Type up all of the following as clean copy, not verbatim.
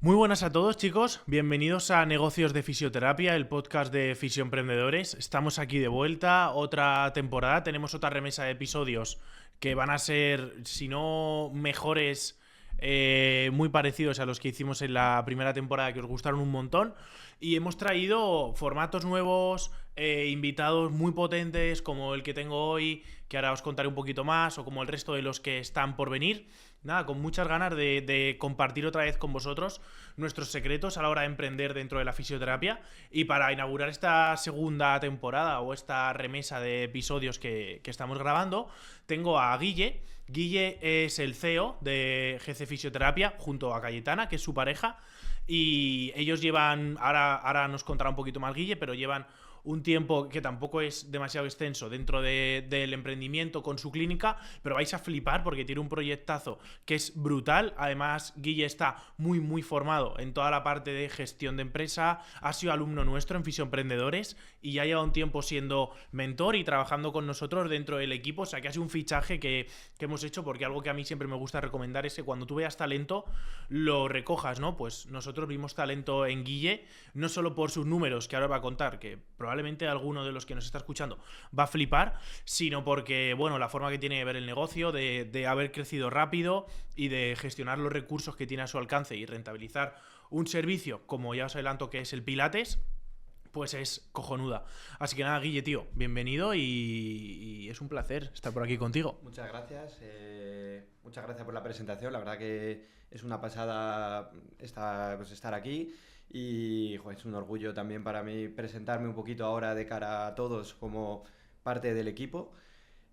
Muy buenas a todos, chicos. Bienvenidos a Negocios de Fisioterapia, el podcast de Fisioemprendedores. Estamos aquí de vuelta, otra temporada. Tenemos otra remesa de episodios que van a ser, si no mejores, muy parecidos a los que hicimos en la primera temporada, que os gustaron un montón. Y hemos traído formatos nuevos, invitados muy potentes, como el que tengo hoy, que ahora os contaré un poquito más, o como el resto de los que están por venir. Nada, con muchas ganas de compartir otra vez con vosotros nuestros secretos a la hora de emprender dentro de la fisioterapia. Y para inaugurar esta segunda temporada o esta remesa de episodios que estamos grabando, tengo a Guille. Guille es el CEO de GC Fisioterapia junto a Cayetana, que es su pareja. Y ellos llevan, ahora nos contará un poquito más Guille, pero llevan un tiempo que tampoco es demasiado extenso dentro del emprendimiento con su clínica, pero vais a flipar porque tiene un proyectazo que es brutal. Además, Guille está muy formado en toda la parte de gestión de empresa, ha sido alumno nuestro en Fisioemprendedores y ya lleva un tiempo siendo mentor y trabajando con nosotros dentro del equipo. O sea que ha sido un fichaje que hemos hecho, porque algo que a mí siempre me gusta recomendar es que cuando tú veas talento lo recojas, ¿no? Pues nosotros vimos talento en Guille, no solo por sus números, que ahora va a contar, que probablemente alguno de los que nos está escuchando va a flipar, sino porque, bueno, la forma que tiene de ver el negocio, de haber crecido rápido y de gestionar los recursos que tiene a su alcance y rentabilizar un servicio, como ya os adelanto que es el Pilates, pues es cojonuda. Así que nada, Guille, tío, bienvenido y es un placer estar por aquí contigo. Muchas gracias por la presentación. La verdad que es una pasada estar aquí y joder, es un orgullo también para mí presentarme un poquito ahora de cara a todos como parte del equipo.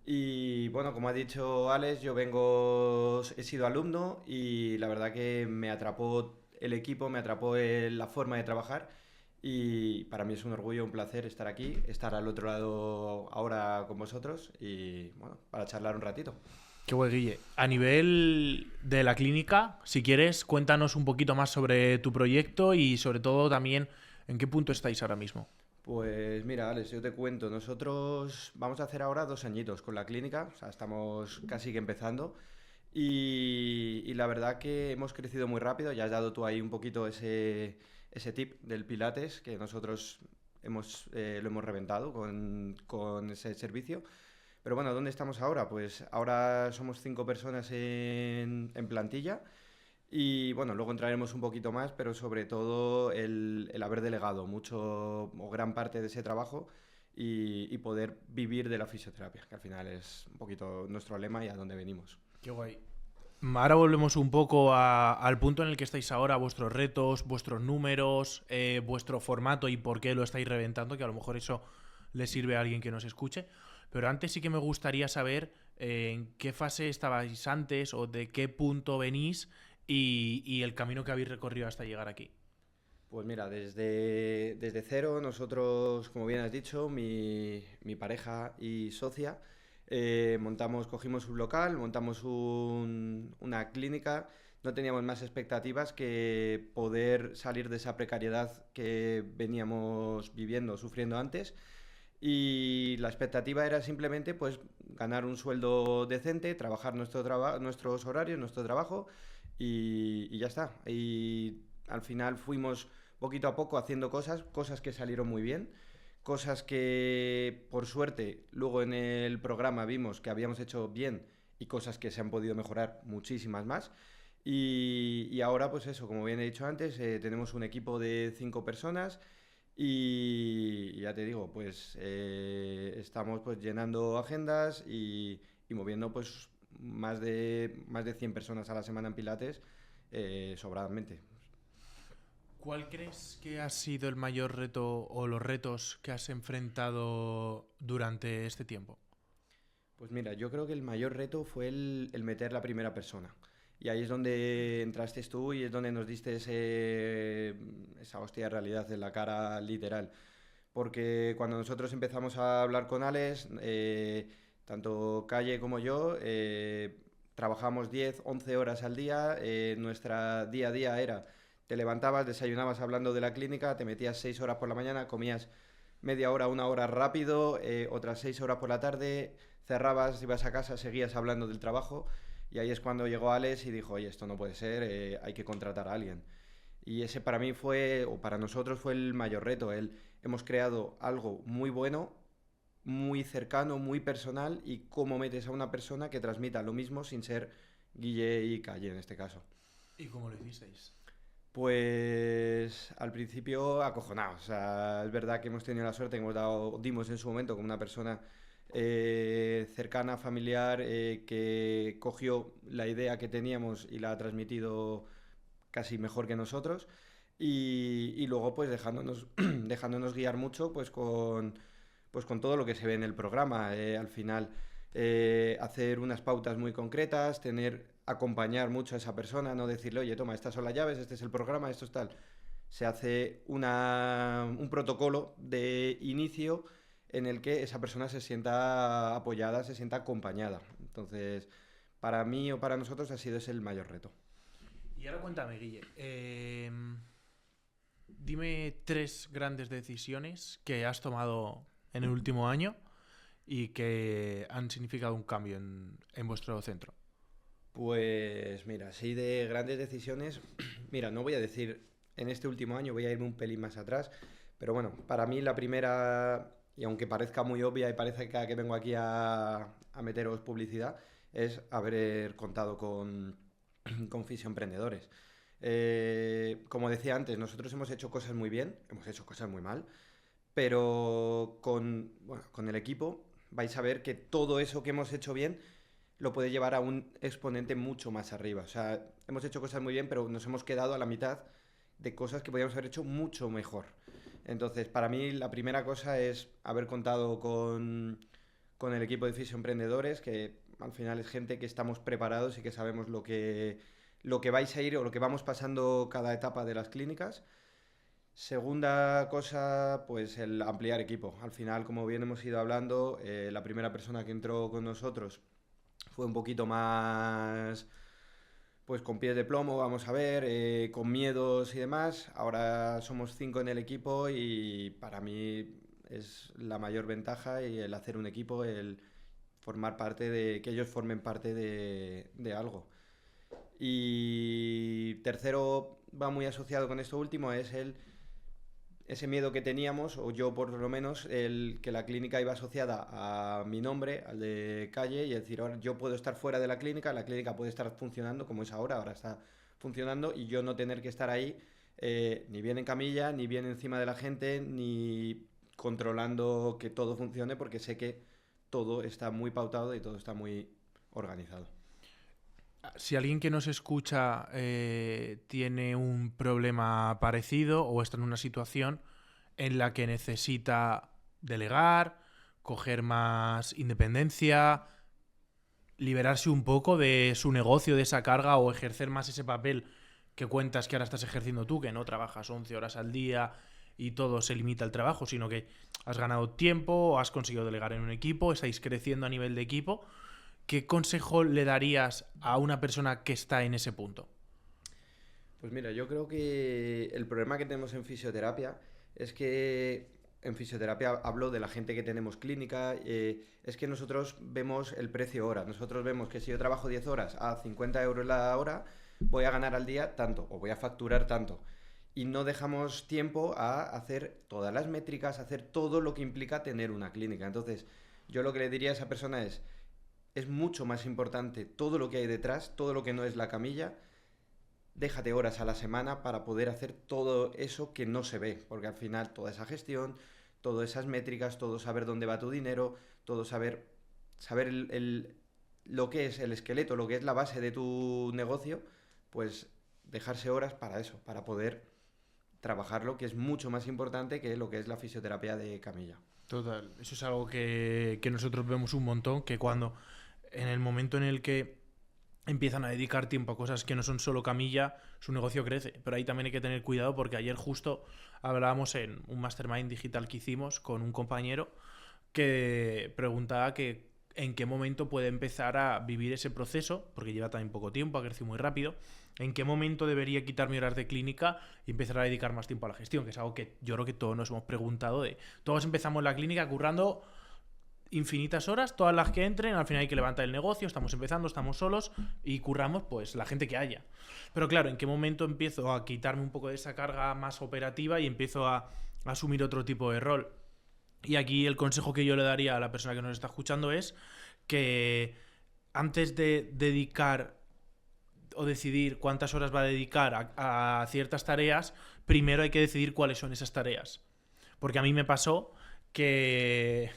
Y bueno, como ha dicho Alex, he sido alumno y la verdad que me atrapó el equipo, me atrapó la forma de trabajar y para mí es un orgullo, un placer estar aquí, estar al otro lado ahora con vosotros y bueno, para charlar un ratito. Qué guay, Guille. A nivel de la clínica, si quieres, cuéntanos un poquito más sobre tu proyecto y sobre todo también en qué punto estáis ahora mismo. Pues mira, Alex, yo te cuento, nosotros vamos a hacer ahora 2 añitos con la clínica, o sea, estamos casi que empezando y la verdad que hemos crecido muy rápido, ya has dado tú ahí un poquito ese tip del Pilates, que nosotros lo hemos reventado con ese servicio. Pero bueno, ¿dónde estamos ahora? Pues ahora somos 5 personas en plantilla y bueno, luego entraremos un poquito más, pero sobre todo el haber delegado mucho o gran parte de ese trabajo y poder vivir de la fisioterapia, que al final es un poquito nuestro lema y a dónde venimos. Qué guay. Ahora volvemos un poco al punto en el que estáis ahora, vuestros retos, vuestros números, vuestro formato y por qué lo estáis reventando, que a lo mejor eso le sirve a alguien que nos escuche. Pero antes sí que me gustaría saber en qué fase estabais antes o de qué punto venís y el camino que habéis recorrido hasta llegar aquí. Pues mira, desde cero, nosotros, como bien has dicho, mi pareja y socia, cogimos un local, montamos una clínica, no teníamos más expectativas que poder salir de esa precariedad que veníamos viviendo, sufriendo antes. Y la expectativa era simplemente pues ganar un sueldo decente, trabajar nuestros horarios, nuestro trabajo y ya está. Y al final fuimos poquito a poco haciendo cosas que salieron muy bien, cosas que por suerte luego en el programa vimos que habíamos hecho bien y cosas que se han podido mejorar muchísimas más. Y ahora pues eso, como bien he dicho antes, tenemos un equipo de 5 personas y ya te digo, pues estamos pues llenando agendas y moviendo pues más de 100 personas a la semana en Pilates sobradamente. ¿Cuál crees que ha sido el mayor reto o los retos que has enfrentado durante este tiempo? Pues mira, yo creo que el mayor reto fue el meter la primera persona. Y ahí es donde entraste tú y es donde nos diste esa hostia de realidad en la cara literal. Porque cuando nosotros empezamos a hablar con Alex, tanto Calle como yo, trabajamos 10, 11 horas al día. Nuestra día a día era, te levantabas, desayunabas hablando de la clínica, te metías 6 horas por la mañana, comías media hora, 1 hora rápido, otras 6 horas por la tarde, cerrabas, ibas a casa, seguías hablando del trabajo. Y ahí es cuando llegó Alex y dijo, oye, esto no puede ser, hay que contratar a alguien. Y ese para mí fue, o para nosotros fue el mayor reto. Hemos creado algo muy bueno, muy cercano, muy personal, y cómo metes a una persona que transmita lo mismo sin ser Guille y Calle en este caso. ¿Y cómo lo hicisteis? Pues al principio acojonados. O sea, es verdad que hemos tenido la suerte que dimos en su momento como una persona cercana, familiar, que cogió la idea que teníamos y la ha transmitido casi mejor que nosotros. Y luego pues dejándonos guiar mucho pues con todo lo que se ve en el programa. Al final hacer unas pautas muy concretas, acompañar mucho a esa persona, no decirle, oye, toma, estas son las llaves, este es el programa, esto es tal. Se hace un protocolo de inicio en el que esa persona se sienta apoyada, se sienta acompañada. Entonces, para mí o para nosotros ha sido ese el mayor reto. Y ahora cuéntame, Guille. Dime 3 grandes decisiones que has tomado en el último año y que han significado un cambio en vuestro centro. Pues mira, así de grandes decisiones, mira, no voy a decir en este último año, voy a irme un pelín más atrás, pero bueno, para mí la primera, y aunque parezca muy obvia y parece que cada que vengo aquí a meteros publicidad, es haber contado con Fisio Emprendedores. Como decía antes, nosotros hemos hecho cosas muy bien, hemos hecho cosas muy mal, pero bueno, con el equipo vais a ver que todo eso que hemos hecho bien lo puede llevar a un exponente mucho más arriba. O sea, hemos hecho cosas muy bien, pero nos hemos quedado a la mitad de cosas que podríamos haber hecho mucho mejor. Entonces, para mí la primera cosa es haber contado con el equipo de Fisio Emprendedores, que al final es gente que estamos preparados y que sabemos lo que vais a ir o lo que vamos pasando cada etapa de las clínicas. Segunda cosa, pues el ampliar equipo. Al final, como bien hemos ido hablando, la primera persona que entró con nosotros fue un poquito más, pues con pies de plomo, vamos a ver, con miedos y demás. Ahora somos 5 en el equipo y para mí es la mayor ventaja y el hacer un equipo, el formar parte que ellos formen parte de algo. Y tercero, va muy asociado con esto último, es ese miedo que teníamos, o yo por lo menos, el que la clínica iba asociada a mi nombre, al de Calle, y decir, ahora yo puedo estar fuera de la clínica puede estar funcionando como es ahora está funcionando, y yo no tener que estar ahí, ni bien en camilla, ni bien encima de la gente, ni controlando que todo funcione, porque sé que todo está muy pautado y todo está muy organizado. Si alguien que nos escucha tiene un problema parecido o está en una situación en la que necesita delegar, coger más independencia, liberarse un poco de su negocio, de esa carga o ejercer más ese papel que cuentas que ahora estás ejerciendo tú, que no trabajas 11 horas al día y todo se limita al trabajo, sino que has ganado tiempo, has conseguido delegar en un equipo, estáis creciendo a nivel de equipo. ¿Qué consejo le darías a una persona que está en ese punto? Pues mira, yo creo que el problema que tenemos en fisioterapia es que en fisioterapia hablo de la gente que tenemos clínica, es que nosotros vemos el precio hora. Nosotros vemos que si yo trabajo 10 horas a 50 euros la hora, voy a ganar al día tanto o voy a facturar tanto. Y no dejamos tiempo a hacer todas las métricas, hacer todo lo que implica tener una clínica. Entonces, yo lo que le diría a esa persona es mucho más importante todo lo que hay detrás, todo lo que no es la camilla. Déjate horas a la semana para poder hacer todo eso que no se ve, porque al final toda esa gestión, todas esas métricas, todo saber dónde va tu dinero, todo saber lo que es el esqueleto, lo que es la base de tu negocio, pues dejarse horas para eso, para poder trabajarlo, que es mucho más importante que lo que es la fisioterapia de camilla. Total, eso es algo que nosotros vemos un montón, que cuando en el momento en el que empiezan a dedicar tiempo a cosas que no son solo camilla, su negocio crece. Pero ahí también hay que tener cuidado porque ayer justo hablábamos en un mastermind digital que hicimos con un compañero que preguntaba que en qué momento puede empezar a vivir ese proceso, porque lleva también poco tiempo, ha crecido muy rápido, en qué momento debería quitar mi horas de clínica y empezar a dedicar más tiempo a la gestión, que es algo que yo creo que todos nos hemos preguntado. Todos empezamos la clínica currando infinitas horas, todas las que entren, al final hay que levantar el negocio, estamos empezando, estamos solos y curramos pues la gente que haya. Pero claro, ¿en qué momento empiezo a quitarme un poco de esa carga más operativa y empiezo a asumir otro tipo de rol? Y aquí el consejo que yo le daría a la persona que nos está escuchando es que antes de dedicar o decidir cuántas horas va a dedicar a ciertas tareas, primero hay que decidir cuáles son esas tareas. Porque a mí me pasó que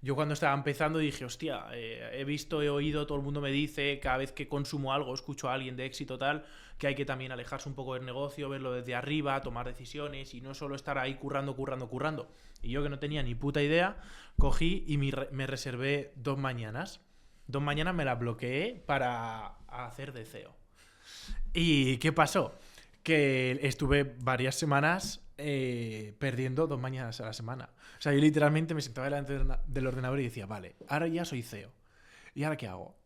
yo cuando estaba empezando dije, hostia, he visto, he oído, todo el mundo me dice, cada vez que consumo algo, escucho a alguien de éxito tal, que hay que también alejarse un poco del negocio, verlo desde arriba, tomar decisiones y no solo estar ahí currando. Y yo que no tenía ni puta idea, cogí y me reservé 2 mañanas. 2 mañanas me las bloqueé para hacer de CEO. ¿Y qué pasó? Que estuve varias semanas perdiendo 2 mañanas a la semana. O sea, yo literalmente me sentaba delante del ordenador y decía, vale, ahora ya soy CEO. ¿Y ahora qué hago?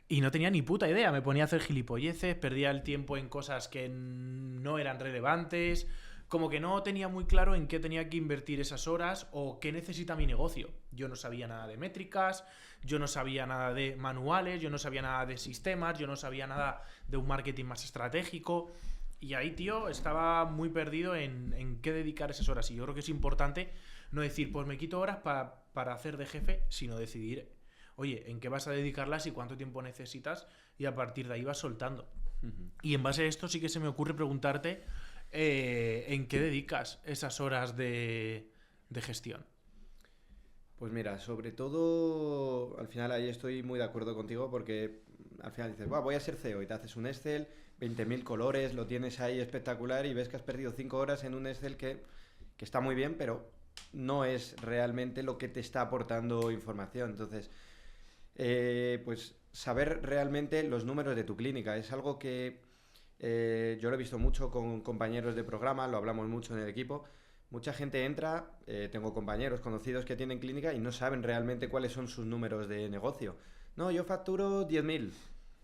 Y no tenía ni puta idea. Me ponía a hacer gilipolleces, perdía el tiempo en cosas que no eran relevantes. Como que no tenía muy claro en qué tenía que invertir esas horas o qué necesita mi negocio. Yo no sabía nada de métricas, yo no sabía nada de manuales, yo no sabía nada de sistemas, yo no sabía nada de un marketing más estratégico. Y ahí, tío, estaba muy perdido en qué dedicar esas horas. Y yo creo que es importante no decir, pues me quito horas para hacer de jefe, sino decidir, oye, en qué vas a dedicarlas y cuánto tiempo necesitas, y a partir de ahí vas soltando. Uh-huh. Y en base a esto sí que se me ocurre preguntarte en qué dedicas esas horas de gestión. Pues mira, sobre todo, al final ahí estoy muy de acuerdo contigo porque al final dices, voy a ser CEO y te haces un Excel, 20.000 colores, lo tienes ahí espectacular y ves que has perdido 5 horas en un Excel que está muy bien, pero no es realmente lo que te está aportando información. Entonces, pues saber realmente los números de tu clínica es algo que yo lo he visto mucho con compañeros de programa, lo hablamos mucho en el equipo. Mucha gente entra, tengo compañeros conocidos que tienen clínica y no saben realmente cuáles son sus números de negocio. No, yo facturo 10.000.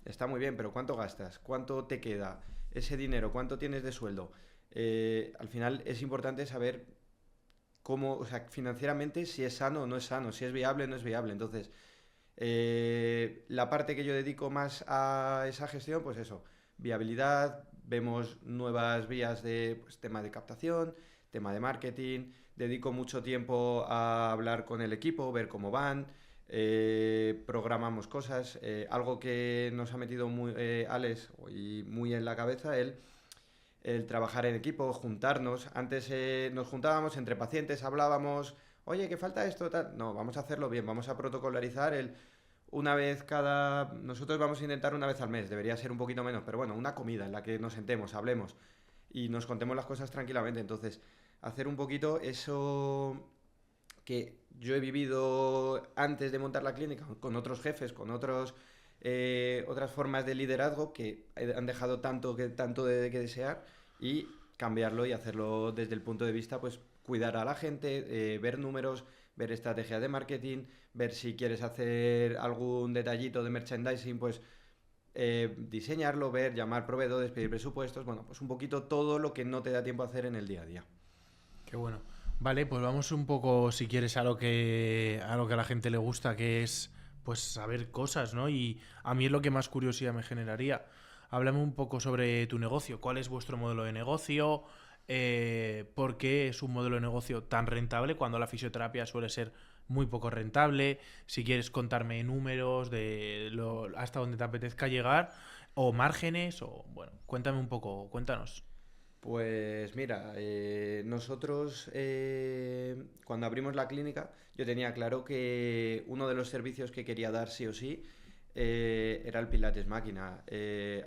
Está muy bien, pero ¿cuánto gastas? ¿Cuánto te queda? Ese dinero, ¿cuánto tienes de sueldo? Al final es importante saber cómo, o sea, financieramente si es sano o no es sano, si es viable o no es viable. Entonces, la parte que yo dedico más a esa gestión, pues eso, viabilidad, vemos nuevas vías de pues, tema de captación, tema de marketing, dedico mucho tiempo a hablar con el equipo, ver cómo van, programamos cosas, algo que nos ha metido muy, Alex y muy en la cabeza, el trabajar en equipo, juntarnos. Antes nos juntábamos entre pacientes, hablábamos, oye, ¿qué falta esto? Tal. No, vamos a hacerlo bien, vamos a protocolarizar una vez cada... Nosotros vamos a intentar una vez al mes, debería ser un poquito menos, pero bueno, una comida en la que nos sentemos, hablemos y nos contemos las cosas tranquilamente. Entonces, hacer un poquito eso que yo he vivido antes de montar la clínica, con otros jefes, con otras formas de liderazgo que han dejado tanto que desear, y cambiarlo y hacerlo desde el punto de vista, pues, cuidar a la gente, ver números, ver estrategias de marketing, ver si quieres hacer algún detallito de merchandising, pues diseñarlo, ver, llamar proveedores, pedir presupuestos, bueno, pues un poquito todo lo que no te da tiempo a hacer en el día a día. Qué bueno. Vale, pues vamos un poco, si quieres, a lo que a la gente le gusta, que es pues saber cosas, ¿no? Y a mí es lo que más curiosidad me generaría. Háblame un poco sobre tu negocio. ¿Cuál es vuestro modelo de negocio? ¿Por qué es un modelo de negocio tan rentable cuando la fisioterapia suele ser muy poco rentable? Si quieres contarme números de hasta donde te apetezca llegar, o márgenes, o bueno, cuéntame un poco, cuéntanos. Pues mira, nosotros cuando abrimos la clínica yo tenía claro que uno de los servicios que quería dar sí o sí era el Pilates Máquina.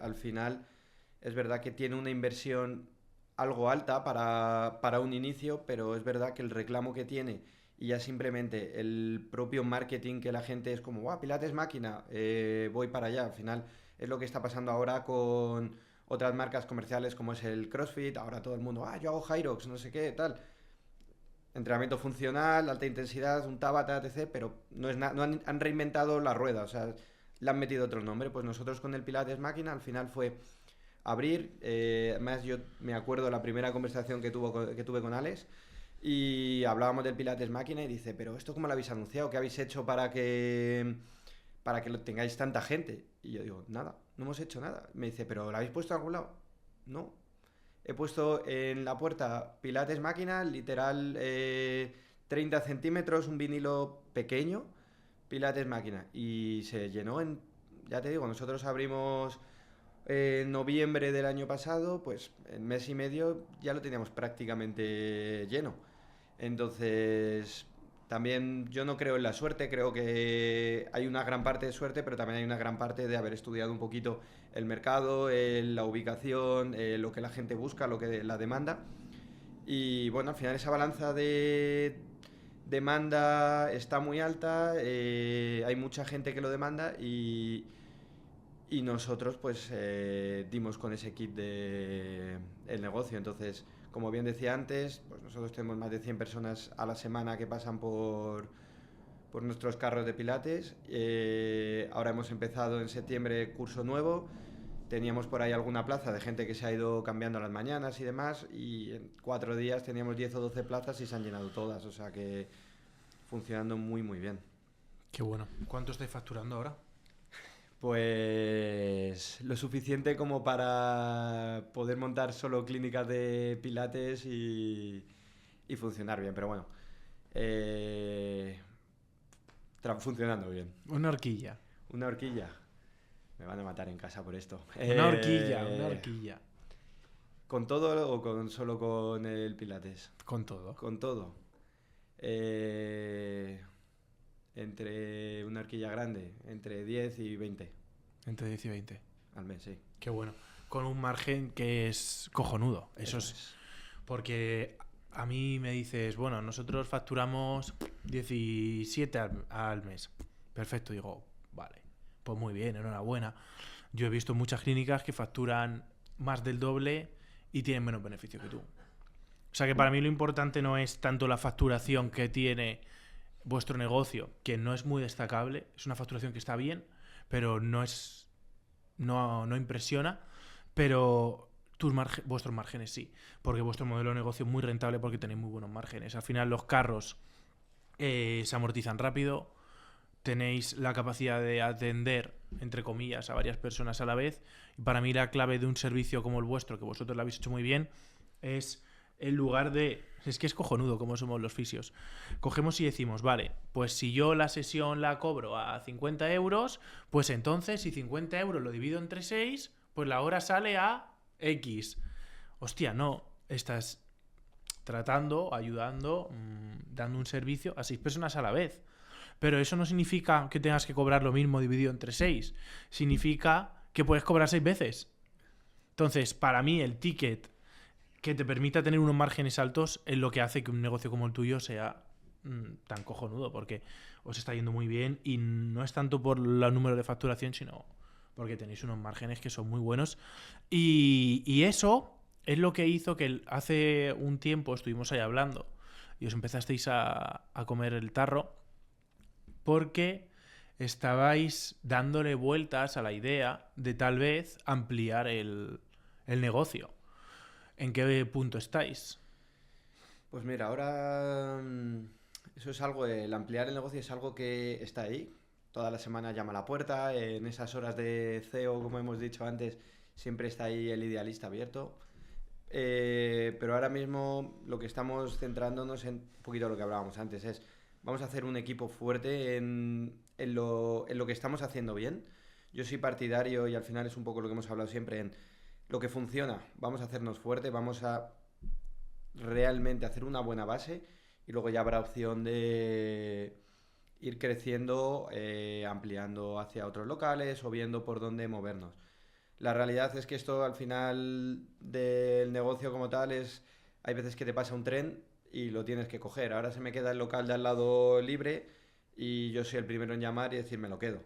Al final es verdad que tiene una inversión algo alta para un inicio, pero es verdad que el reclamo que tiene y ya simplemente el propio marketing, que la gente es como, ¡guau, Pilates Máquina! Voy para allá. Al final es lo que está pasando ahora con otras marcas comerciales como es el CrossFit. Ahora todo el mundo, yo hago Hyrox, no sé qué, tal. Entrenamiento funcional, alta intensidad, un Tabata, etc. Pero no han reinventado la rueda, o sea, le han metido otro nombre. Pues nosotros con el Pilates Máquina al final fue abrir, además yo me acuerdo la primera conversación que tuve con Alex, Y hablábamos del Pilates Máquina y dice, pero ¿esto cómo lo habéis anunciado? ¿Qué habéis hecho para que lo tengáis tanta gente? Y yo digo, nada, no hemos hecho nada. Me dice, ¿pero lo habéis puesto en algún lado? No. He puesto en la puerta Pilates Máquina, literal 30 centímetros, un vinilo pequeño, Pilates Máquina. Y se llenó ya te digo, nosotros abrimos en noviembre del año pasado, pues en mes y medio ya lo teníamos prácticamente lleno. Entonces, también yo no creo en la suerte, creo que hay una gran parte de suerte, pero también hay una gran parte de haber estudiado un poquito el mercado, la ubicación, lo que la gente busca, lo que la demanda. Y bueno, al final esa balanza de demanda está muy alta, hay mucha gente que lo demanda y nosotros pues dimos con ese kit de el negocio. Entonces, como bien decía antes, pues nosotros tenemos más de 100 personas a la semana que pasan por nuestros carros de pilates. Ahora hemos empezado en septiembre curso nuevo. Teníamos por ahí alguna plaza de gente que se ha ido cambiando a las mañanas y demás, y en 4 días teníamos 10 o 12 plazas y se han llenado todas, o sea que funcionando muy muy bien. Qué bueno. ¿Cuánto estáis facturando ahora? Pues lo suficiente como para poder montar solo clínicas de pilates y funcionar bien, pero bueno, eh, funcionando bien. Una horquilla. Una horquilla. Me van a matar en casa por esto. Una horquilla, una horquilla. ¿Con todo o solo con el pilates? Con todo. Con todo. Entre una horquilla grande, entre 10 y 20 Entre 10 y 20. al mes, sí. Qué bueno. Con un margen que es cojonudo. Eso es. Porque a mí me dices, bueno, nosotros facturamos 17 al mes. Perfecto, digo, vale. Pues muy bien, enhorabuena. Yo he visto muchas clínicas que facturan más del doble y tienen menos beneficio que tú. O sea que para mí lo importante no es tanto la facturación que tiene vuestro negocio, que no es muy destacable, es una facturación que está bien, pero no impresiona, pero vuestros márgenes sí, porque vuestro modelo de negocio es muy rentable porque tenéis muy buenos márgenes. Al final los carros se amortizan rápido, tenéis la capacidad de atender, entre comillas, a varias personas a la vez, y para mí la clave de un servicio como el vuestro, que vosotros lo habéis hecho muy bien, es en lugar de... Es que es cojonudo como somos los fisios. Cogemos y decimos, vale, pues si yo la sesión la cobro a 50 euros, pues entonces si 50 euros lo divido entre 6, pues la hora sale a X. Hostia, no, estás tratando, ayudando, dando un servicio a 6 personas a la vez. Pero eso no significa que tengas que cobrar lo mismo dividido entre 6. Significa que puedes cobrar 6 veces. Entonces, para mí el ticket que te permita tener unos márgenes altos es lo que hace que un negocio como el tuyo sea tan cojonudo, porque os está yendo muy bien y no es tanto por el número de facturación, sino porque tenéis unos márgenes que son muy buenos. Y eso es lo que hizo que hace un tiempo estuvimos ahí hablando y os empezasteis a comer el tarro porque estabais dándole vueltas a la idea de tal vez ampliar el negocio. ¿En qué punto estáis? Pues mira, ahora eso es algo, el ampliar el negocio es algo que está ahí. Toda la semana llama a la puerta, en esas horas de CEO, como hemos dicho antes, siempre está ahí el idealista abierto. Pero ahora mismo lo que estamos centrándonos en un poquito lo que hablábamos antes es, vamos a hacer un equipo fuerte en lo que estamos haciendo bien. Yo soy partidario y al final es un poco lo que hemos hablado siempre en lo que funciona, vamos a hacernos fuerte, vamos a realmente hacer una buena base y luego ya habrá opción de ir creciendo, ampliando hacia otros locales o viendo por dónde movernos. La realidad es que esto al final del negocio como tal hay veces que te pasa un tren y lo tienes que coger. Ahora se me queda el local de al lado libre y yo soy el primero en llamar y decir me lo quedo.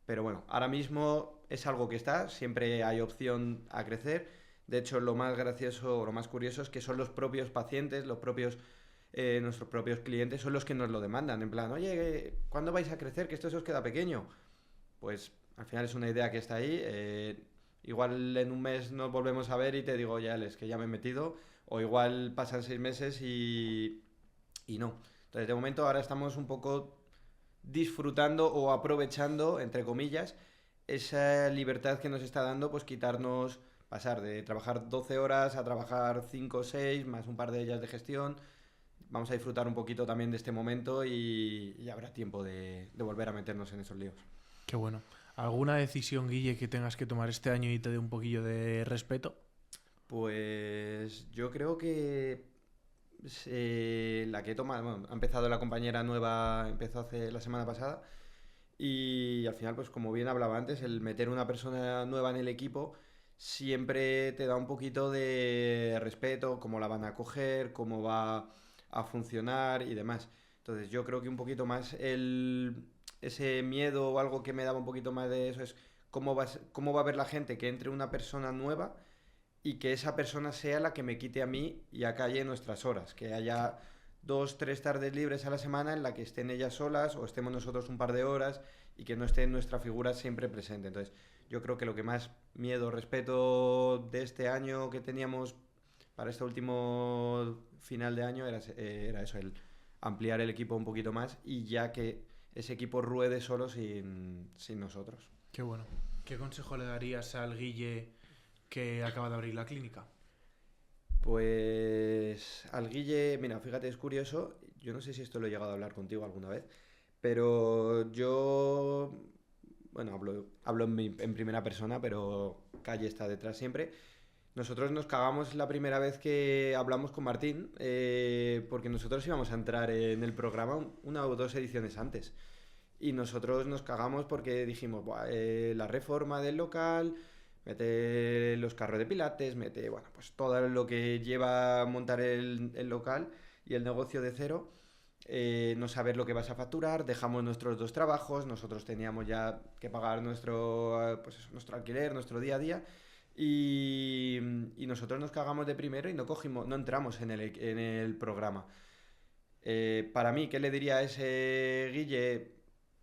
Pero bueno, ahora mismo es algo que está, siempre hay opción a crecer. De hecho, lo más gracioso o lo más curioso es que son los propios pacientes, nuestros propios clientes, son los que nos lo demandan. En plan, oye, ¿cuándo vais a crecer? Que esto se os queda pequeño. Pues al final es una idea que está ahí. Igual en un mes nos volvemos a ver y te digo, ya, es que ya me he metido. o igual pasan 6 meses y no. Entonces, de momento ahora estamos un poco disfrutando o aprovechando, entre comillas, esa libertad que nos está dando, pues quitarnos, pasar de trabajar 12 horas a trabajar 5 o 6, más un par de ellas de gestión. Vamos a disfrutar un poquito también de este momento y habrá tiempo de volver a meternos en esos líos. Qué bueno. ¿Alguna decisión, Guille, que tengas que tomar este año y te dé un poquillo de respeto? Pues yo creo que la que he tomado, bueno, ha empezado la compañera nueva, empezó hace la semana pasada y al final, pues como bien hablaba antes, el meter una persona nueva en el equipo siempre te da un poquito de respeto, cómo la van a coger, cómo va a funcionar y demás. Entonces yo creo que un poquito más ese miedo o algo que me daba un poquito más de eso es cómo va a ver la gente que entre una persona nueva y que esa persona sea la que me quite a mí y acalle nuestras horas, que haya 2, 3 tardes libres a la semana en la que estén ellas solas o estemos nosotros un par de horas y que no esté nuestra figura siempre presente. Entonces, yo creo que lo que más miedo, respeto de este año que teníamos para este último final de año era eso, el ampliar el equipo un poquito más y ya que ese equipo ruede solo sin nosotros. Qué bueno. ¿Qué consejo le darías al Guille que acaba de abrir la clínica? Pues al Guille, mira, fíjate, es curioso, yo no sé si esto lo he llegado a hablar contigo alguna vez, pero yo, bueno, hablo en primera persona, pero Calle está detrás siempre. Nosotros nos cagamos la primera vez que hablamos con Martín, porque nosotros íbamos a entrar en el programa una o dos ediciones antes. Y nosotros nos cagamos porque dijimos, "Buah, la reforma del local, mete los carros de pilates, mete, bueno, pues todo lo que lleva a montar el local y el negocio de cero, no saber lo que vas a facturar, dejamos nuestros dos trabajos, nosotros teníamos ya que pagar pues eso, nuestro alquiler, nuestro día a día, y, y nosotros nos cagamos de primero y no entramos en el programa. Para mí, ¿qué le diría a ese Guille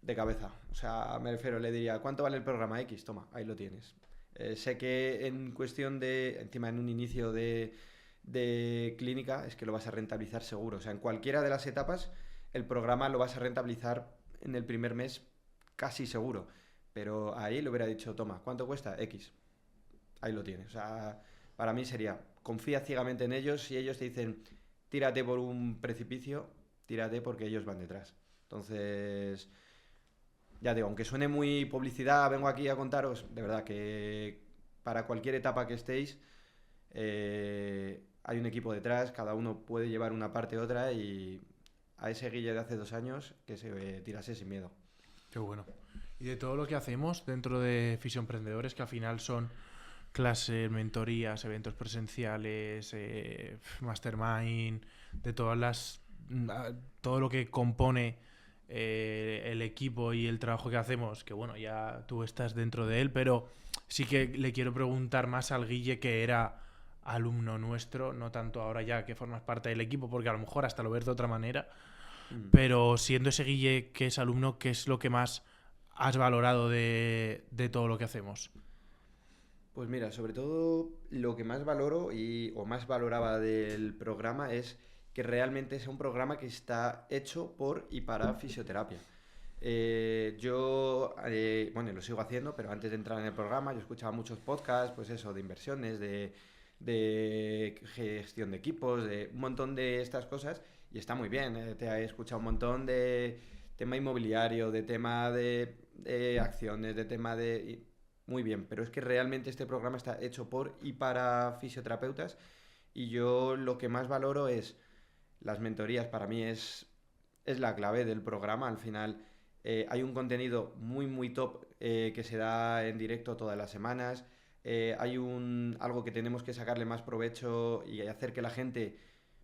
de cabeza? O sea, me refiero, le diría, ¿cuánto vale el programa X? Toma, ahí lo tienes. Sé que en cuestión encima en un inicio de clínica, es que lo vas a rentabilizar seguro. O sea, en cualquiera de las etapas, el programa lo vas a rentabilizar en el primer mes casi seguro. Pero ahí le hubiera dicho, toma, ¿cuánto cuesta? X. Ahí lo tienes. O sea, para mí sería, confía ciegamente en ellos. Si ellos te dicen, tírate por un precipicio, tírate porque ellos van detrás. Entonces, ya digo, aunque suene muy publicidad, vengo aquí a contaros, de verdad que para cualquier etapa que estéis, hay un equipo detrás, cada uno puede llevar una parte u otra y a ese Guille de hace 2 años que se tirase sin miedo. Qué bueno. Y de todo lo que hacemos dentro de Fisio Emprendedores, que al final son clases, mentorías, eventos presenciales, mastermind, de todo lo que compone el equipo y el trabajo que hacemos, que bueno, ya tú estás dentro de él, pero sí que le quiero preguntar más al Guille, que era alumno nuestro, no tanto ahora ya que formas parte del equipo, porque a lo mejor hasta lo ves de otra manera, pero siendo ese Guille que es alumno, ¿qué es lo que más has valorado de todo lo que hacemos? Pues mira, sobre todo lo que más valoro o más valoraba del programa es que realmente sea un programa que está hecho por y para fisioterapia. Bueno, lo sigo haciendo, pero antes de entrar en el programa yo escuchaba muchos podcasts, pues eso, de inversiones, de gestión de equipos, de un montón de estas cosas, y está muy bien, te he escuchado un montón de tema inmobiliario, de tema de acciones, de tema de... Muy bien, pero es que realmente este programa está hecho por y para fisioterapeutas y yo lo que más valoro es las mentorías. Para mí es la clave del programa. Al final hay un contenido muy muy top que se da en directo todas las semanas. Hay algo que tenemos que sacarle más provecho y hacer que la gente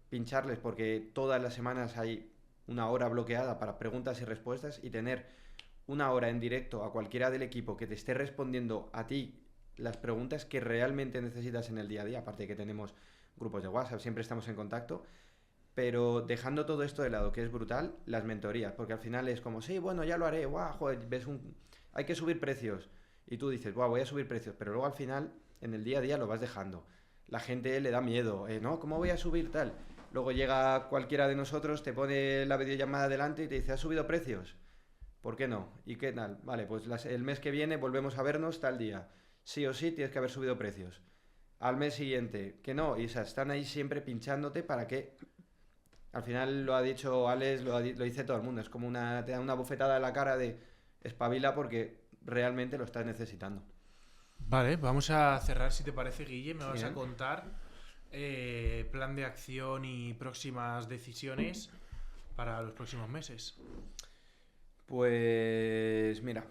pincharles porque todas las semanas hay una hora bloqueada para preguntas y respuestas y tener una hora en directo a cualquiera del equipo que te esté respondiendo a ti las preguntas que realmente necesitas en el día a día, aparte de que tenemos grupos de WhatsApp, siempre estamos en contacto, pero dejando todo esto de lado, que es brutal, las mentorías, porque al final es como, sí, bueno, ya lo haré, guau, joder, hay que subir precios, y tú dices, guau, voy a subir precios, pero luego al final, en el día a día lo vas dejando. la gente le da miedo, ¿no? ¿Cómo voy a subir tal? Luego llega cualquiera de nosotros, te pone la videollamada delante y te dice, ¿has subido precios? ¿Por qué no? ¿Y qué tal? Vale, pues el mes que viene volvemos a vernos tal día. Sí o sí tienes que haber subido precios. Al mes siguiente, que no, y o sea, están ahí siempre pinchándote para que... Al final lo ha dicho Alex, lo dice todo el mundo, es como te da una bofetada en la cara de espabila porque realmente lo estás necesitando. Vale, vamos a cerrar si te parece, Guille. Me vas a Bien. contar plan de acción y próximas decisiones para los próximos meses. Pues mira,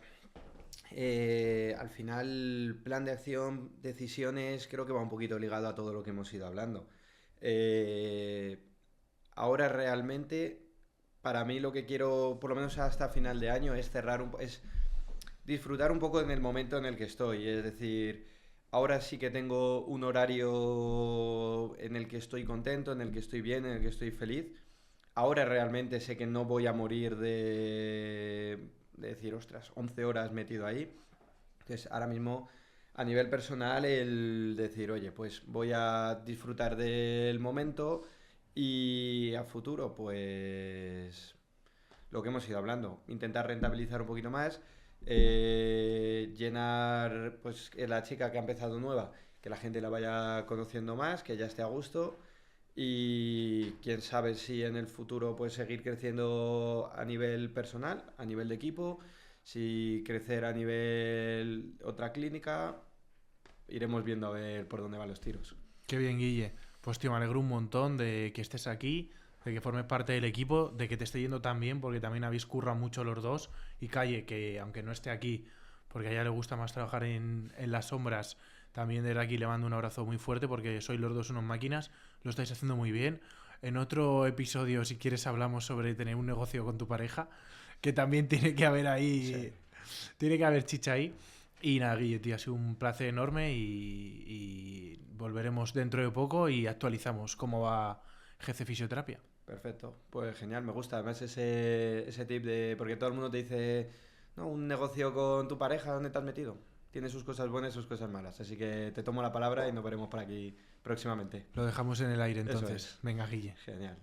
al final plan de acción, decisiones, creo que va un poquito ligado a todo lo que hemos ido hablando. Eh, Ahora realmente, para mí lo que quiero, por lo menos hasta final de año, es es disfrutar un poco en el momento en el que estoy. Es decir, ahora sí que tengo un horario en el que estoy contento, en el que estoy bien, en el que estoy feliz. Ahora realmente sé que no voy a morir de decir, ostras, 11 horas metido ahí. Entonces, ahora mismo, a nivel personal, el decir, oye, pues voy a disfrutar del momento y a futuro, pues lo que hemos ido hablando, intentar rentabilizar un poquito más, llenar, pues la chica que ha empezado nueva, que la gente la vaya conociendo más, que ya esté a gusto y quién sabe si en el futuro pues seguir creciendo a nivel personal, a nivel de equipo, si crecer a nivel otra clínica, iremos viendo a ver por dónde van los tiros. Qué bien, Guille. Pues tío, me alegro un montón de que estés aquí, de que formes parte del equipo, de que te esté yendo tan bien, porque también habéis currado mucho los dos. Y Calle, que aunque no esté aquí, porque a ella le gusta más trabajar en las sombras, también desde aquí le mando un abrazo muy fuerte, porque sois los dos unos máquinas, lo estáis haciendo muy bien. En otro episodio, si quieres, hablamos sobre tener un negocio con tu pareja, que también tiene que haber ahí, Sí. tiene que haber chicha ahí. Y nada, Guille, tío, ha sido un placer enorme y volveremos dentro de poco y actualizamos cómo va GC Fisioterapia. Perfecto, pues genial, me gusta además ese tip de, porque todo el mundo te dice, no, un negocio con tu pareja, ¿dónde te has metido? Tiene sus cosas buenas y sus cosas malas, así que te tomo la palabra y nos veremos por aquí próximamente. Lo dejamos en el aire Eso entonces. es, Venga, Guille. genial.